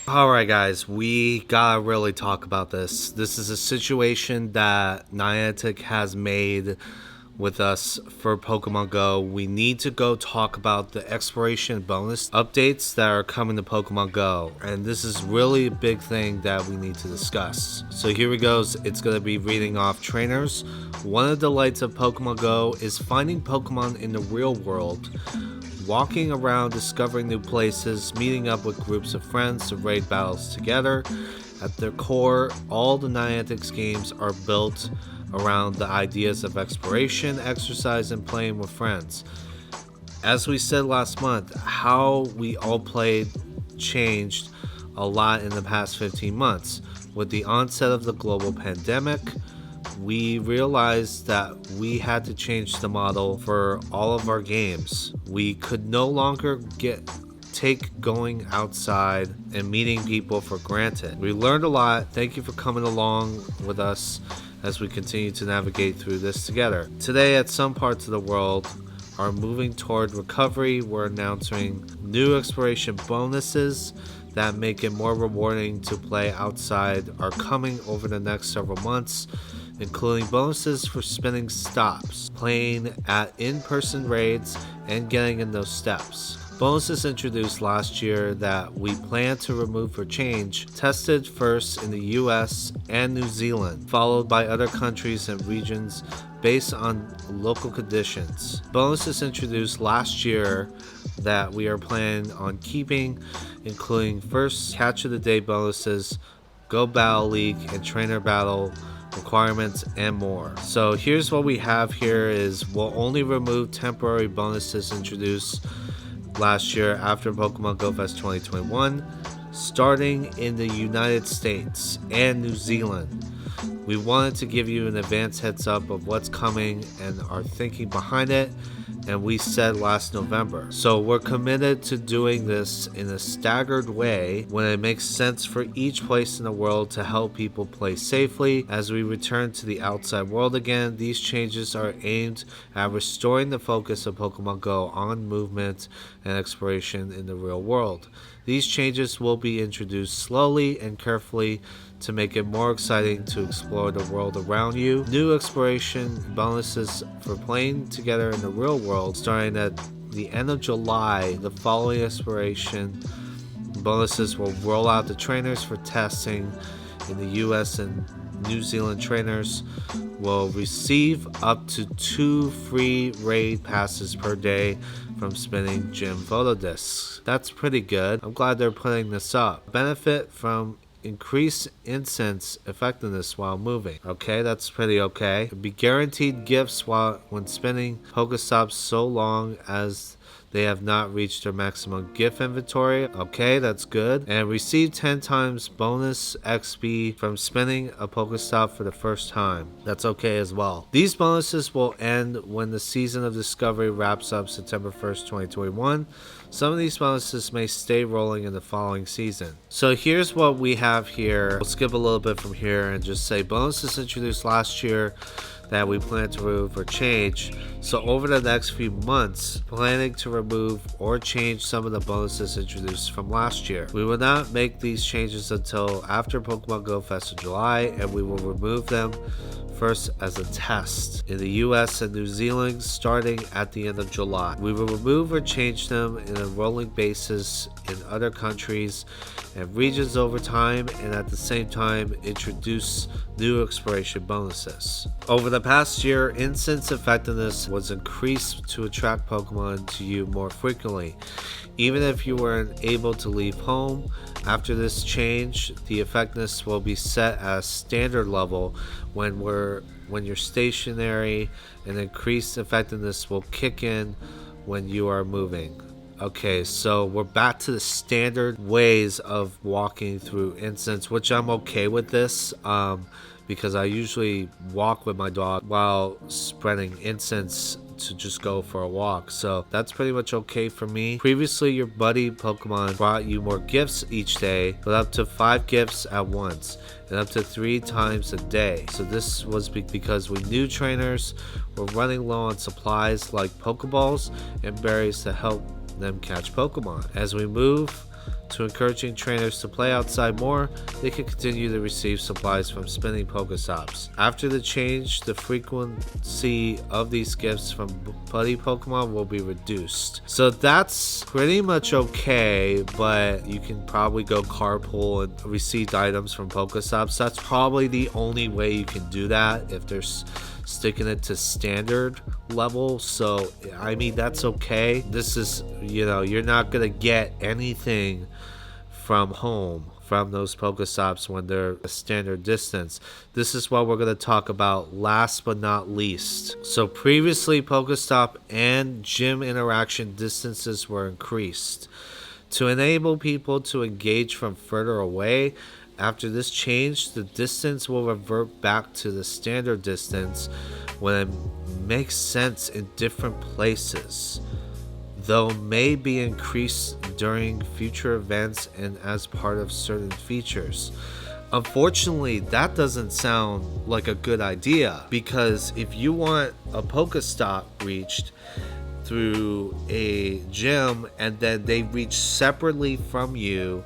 Alright guys, we gotta really talk about this. This is a situation that Niantic has made with us for Pokemon Go. We need to go talk about the exploration bonus updates that are coming to Pokemon Go, and this is really a big thing that we need to discuss. So here we go. It's going to be reading off trainers. One of the delights of Pokemon Go is finding Pokemon in the real world, walking around, discovering new places, meeting up with groups of friends to raid battles together. At their core, all the Niantic's games are built around the ideas of exploration, exercise, and playing with friends. As we said last month, how we all played changed a lot in the past 15 months. With the onset of the global pandemic, we realized that we had to change the model for all of our games. We could no longer take going outside and meeting people for granted. We learned a lot. Thank you for coming along with us as we continue to navigate through this together. Today, at some parts of the world are moving toward recovery. We're announcing new exploration bonuses that make it more rewarding to play outside are coming over the next several months, including bonuses for spinning stops, playing at in-person raids, and getting in those steps. Bonuses introduced last year that we plan to remove for change, tested first in the US and New Zealand, followed by other countries and regions based on local conditions. Bonuses introduced last year that we are planning on keeping, including first Catch of the Day bonuses, Go Battle League, and Trainer Battle requirements, and more. So here's what we have here is we'll only remove temporary bonuses introduced last year after Pokemon Go Fest 2021, starting in the United States and New Zealand. We wanted to give you an advance heads up of what's coming and our thinking behind it, and we said last November. So we're committed to doing this in a staggered way when it makes sense for each place in the world to help people play safely. As we return to the outside world again, these changes are aimed at restoring the focus of Pokemon Go on movement and exploration in the real world. These changes will be introduced slowly and carefully to make it more exciting to explore the world around you. New exploration bonuses for playing together in the real world starting at the end of July. The following exploration bonuses will roll out to trainers for testing in the US and New Zealand. Trainers will receive up to 2 free raid passes per day from spinning gym photo discs. That's pretty good. I'm glad they're putting this up. Benefit from increase incense effectiveness while moving. Okay, that's pretty okay. Be guaranteed gifts when spinning PokeStops so long as they have not reached their maximum gift inventory. Okay, that's good. And receive 10 times bonus XP from spinning a PokeStop for the first time. That's okay as well. These bonuses will end when the season of discovery wraps up September 1st, 2021. Some of these bonuses may stay rolling in the following season. So here's what we have here. We'll skip a little bit from here and just say bonuses introduced last year that we plan to remove or change. So over the next few months, planning to remove or change some of the bonuses introduced from last year. We will not make these changes until after Pokemon Go Fest in July, and we will remove them first as a test in the US and New Zealand starting at the end of July. We will remove or change them in a rolling basis in other countries and regions over time, and at the same time introduce new exploration bonuses. Over the past year, incense effectiveness was increased to attract Pokemon to you more frequently. Even if you weren't able to leave home, after this change, the effectiveness will be set at a standard level when you're stationary, and increased effectiveness will kick in when you are moving. Okay, so we're back to the standard ways of walking through incense, which I'm okay with this, because I usually walk with my dog while spreading incense to just go for a walk. So that's pretty much okay for me. Previously, your buddy Pokemon brought you more gifts each day, but up to 5 gifts at once and up to 3 times a day. So this was because we knew trainers were running low on supplies like Pokeballs and berries to help them catch Pokemon. As we move to encouraging trainers to play outside more, they can continue to receive supplies from spinning PokeStops. After the change, the frequency of these gifts from buddy Pokemon will be reduced. So that's pretty much okay, but you can probably go carpool and receive items from PokeStops. That's probably the only way you can do that if there's sticking it to standard level. So I mean, that's okay. This is, you're not gonna get anything from home from those PokeStops when they're a standard distance. This is what we're going to talk about last but not least. So previously, PokeStop and gym interaction distances were increased to enable people to engage from further away. After this change, the distance will revert back to the standard distance when it makes sense in different places, though may be increased during future events and as part of certain features. Unfortunately, that doesn't sound like a good idea, because if you want a PokeStop reached through a gym and then they reach separately from you,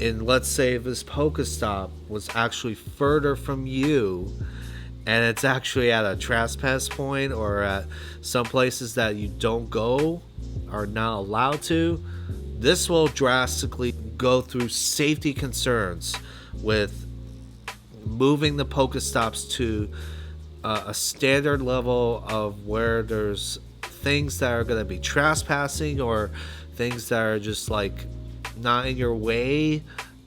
and let's say this PokeStop was actually further from you and it's actually at a trespass point or at some places that you don't go, are not allowed to, this will drastically go through safety concerns with moving the PokeStops to a standard level of where there's things that are going to be trespassing or things that are just like not in your way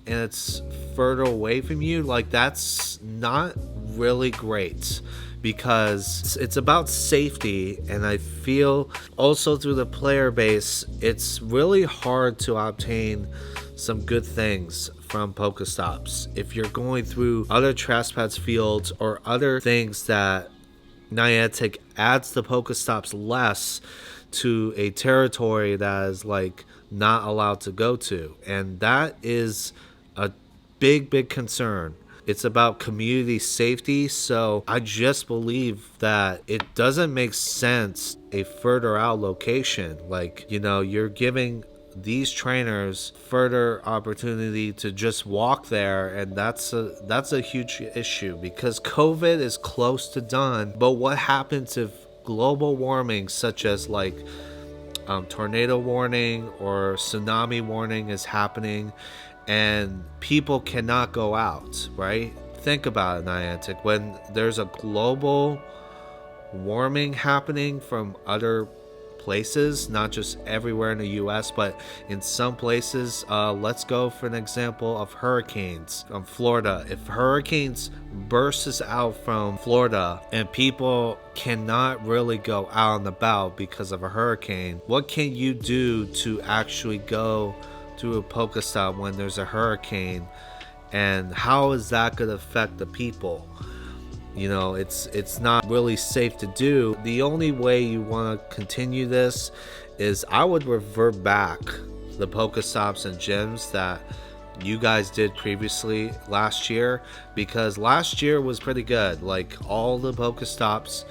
and it's further away from you. Like, that's not really great, because it's about safety, and I feel also through the player base it's really hard to obtain some good things from PokeStops if you're going through other trespass fields or other things that Niantic adds the PokeStops less to a territory that is like not allowed to go to, and that is a big concern. It's about community safety, so I just believe that it doesn't make sense a further out location. Like, you're giving these trainers further opportunity to just walk there, and that's a huge issue, because COVID is close to done. But what happens if global warming, such as like tornado warning or tsunami warning, is happening and people cannot go out, right? Think about it, Niantic. When there's a global warming happening from other places, not just everywhere in the US, but in some places, let's go for an example of hurricanes from Florida. If hurricanes bursts out from Florida and people cannot really go out and about because of a hurricane, what can you do to actually go to a PokeStop when there's a hurricane, and how is that going to affect the people? It's not really safe to do. The only way you want to continue this is I would revert back the PokeStops and Gyms that you guys did previously last year, because last year was pretty good. Like, all the PokeStops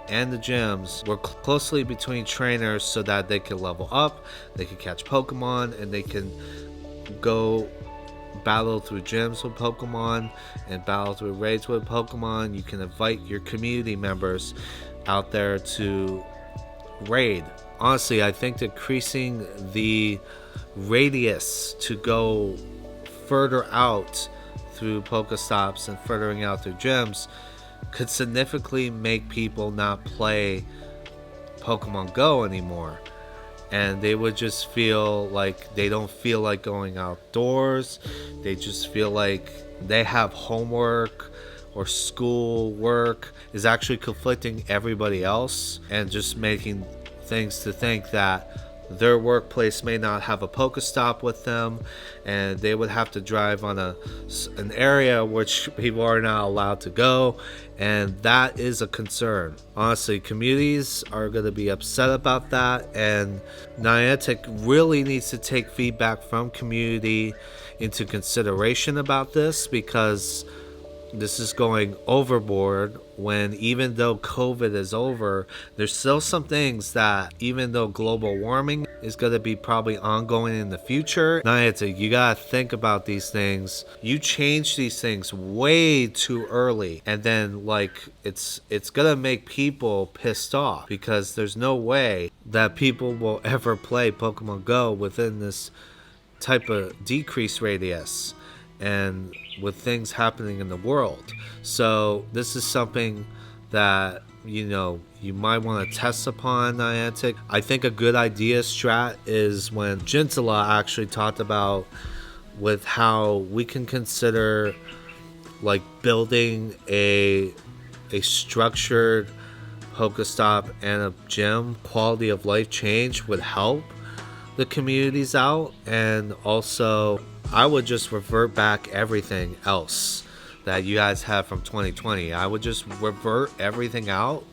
and the gyms were closely between trainers so that they could level up, they could catch Pokemon, and they can go battle through gyms with Pokemon and battle through raids with Pokemon. You can invite your community members out there to raid. Honestly, I think decreasing the radius to go further out through PokeStops and furthering out through gyms could significantly make people not play Pokemon Go anymore, and they would just feel like they don't feel like going outdoors. They just feel like they have homework or school work is actually conflicting everybody else, and just making things to think that their workplace may not have a PokeStop with them, and they would have to drive on an area which people are not allowed to go, and that is a concern. Honestly, communities are going to be upset about that, and Niantic really needs to take feedback from community into consideration about this, because this is going overboard, when even though COVID is over, there's still some things that, even though global warming is going to be probably ongoing in the future, Niantic, you got to think about these things. You change these things way too early, and then like it's going to make people pissed off, because there's no way that people will ever play Pokemon Go within this type of decrease radius and with things happening in the world. So this is something that, you know, you might want to test upon, Niantic. I think a good idea strat is when Gintala actually talked about with how we can consider like building a structured PokeStop and a gym quality of life change would help the communities out. And also I would just revert back everything else that you guys have from 2020. I would just revert everything out,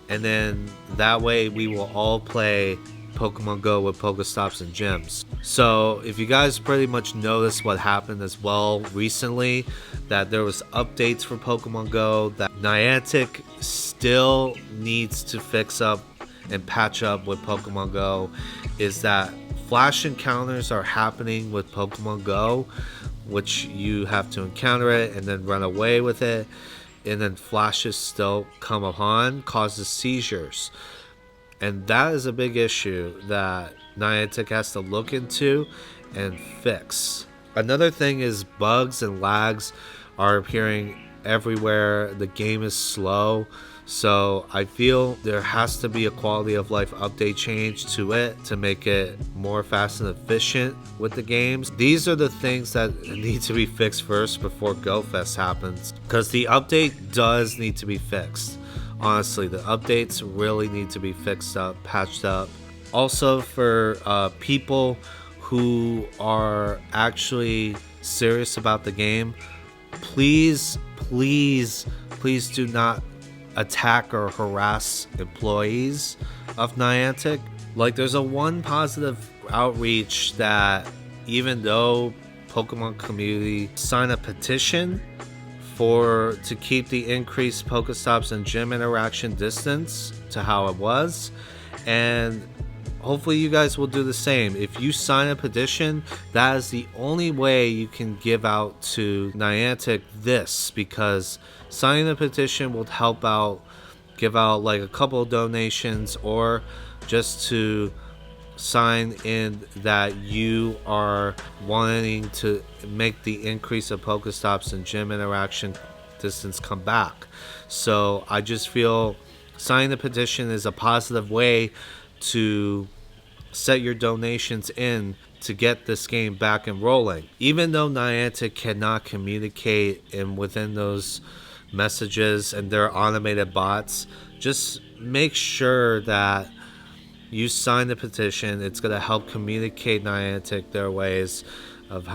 and then that way we will all play Pokemon Go with PokeStops and Gyms. So if you guys pretty much noticed what happened as well recently, that there was updates for Pokemon Go that Niantic still needs to fix up and patch up with Pokemon Go, is that flash encounters are happening with Pokemon Go, which you have to encounter it and then run away with it, and then flashes still come upon, causes seizures. And that is a big issue that Niantic has to look into and fix. Another thing is bugs and lags are appearing everywhere. The game is slow. So I feel there has to be a quality of life update change to it to make it more fast and efficient with the games. These are the things that need to be fixed first before Go Fest happens, because the update does need to be fixed. Honestly, the updates really need to be fixed up, patched up. Also, for people who are actually serious about the game, please do not attack or harass employees of Niantic. Like, there's a one positive outreach that, even though Pokemon community sign a petition to keep the increased PokeStops and gym interaction distance to how it was, and hopefully you guys will do the same. If you sign a petition, that is the only way you can give out to Niantic this, because signing the petition will help out, give out like a couple of donations, or just to sign in that you are wanting to make the increase of PokeStops and gym interaction distance come back. So I just feel signing the petition is a positive way to set your donations in to get this game back and rolling. Even though Niantic cannot communicate in within those messages and their automated bots, just make sure that you sign the petition. It's going to help communicate Niantic their ways of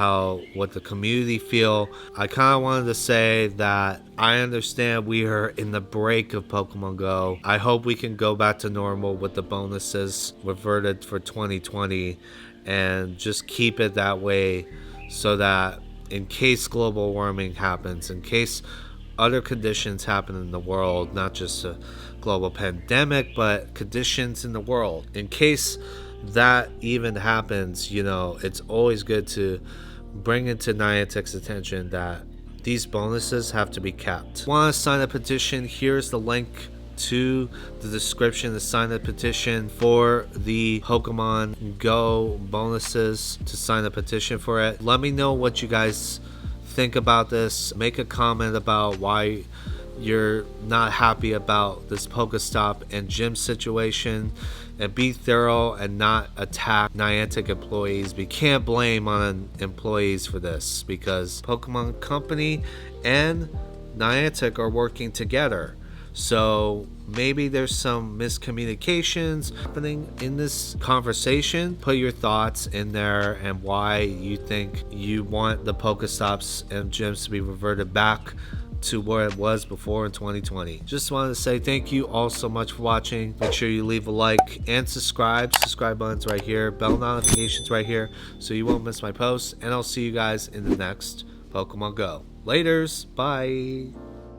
what the community feel. I kind of wanted to say that I understand we are in the break of Pokemon Go. I hope we can go back to normal with the bonuses reverted for 2020, and just keep it that way, so that in case global warming happens, in case other conditions happen in the world, not just a global pandemic, but conditions in the world, in case that even happens, you know, it's always good to bring it to Niantic's attention that these bonuses have to be kept. Want to sign a petition? Here's the link to the description to sign the petition for the Pokemon Go bonuses, to sign a petition for it. Let me know what you guys think about this. Make a comment about why you're not happy about this PokeStop and gym situation, and be thorough and not attack Niantic employees. We can't blame on employees for this, because Pokemon Company and Niantic are working together. So maybe there's some miscommunications happening in this conversation. Put your thoughts in there and why you think you want the PokeStops and gyms to be reverted back to where it was before in 2020. Just wanted to say thank you all so much for watching. Make sure you leave a like and subscribe. Subscribe button's right here, bell notifications right here, so you won't miss my posts. And I'll see you guys in the next Pokemon Go. Laters. Bye.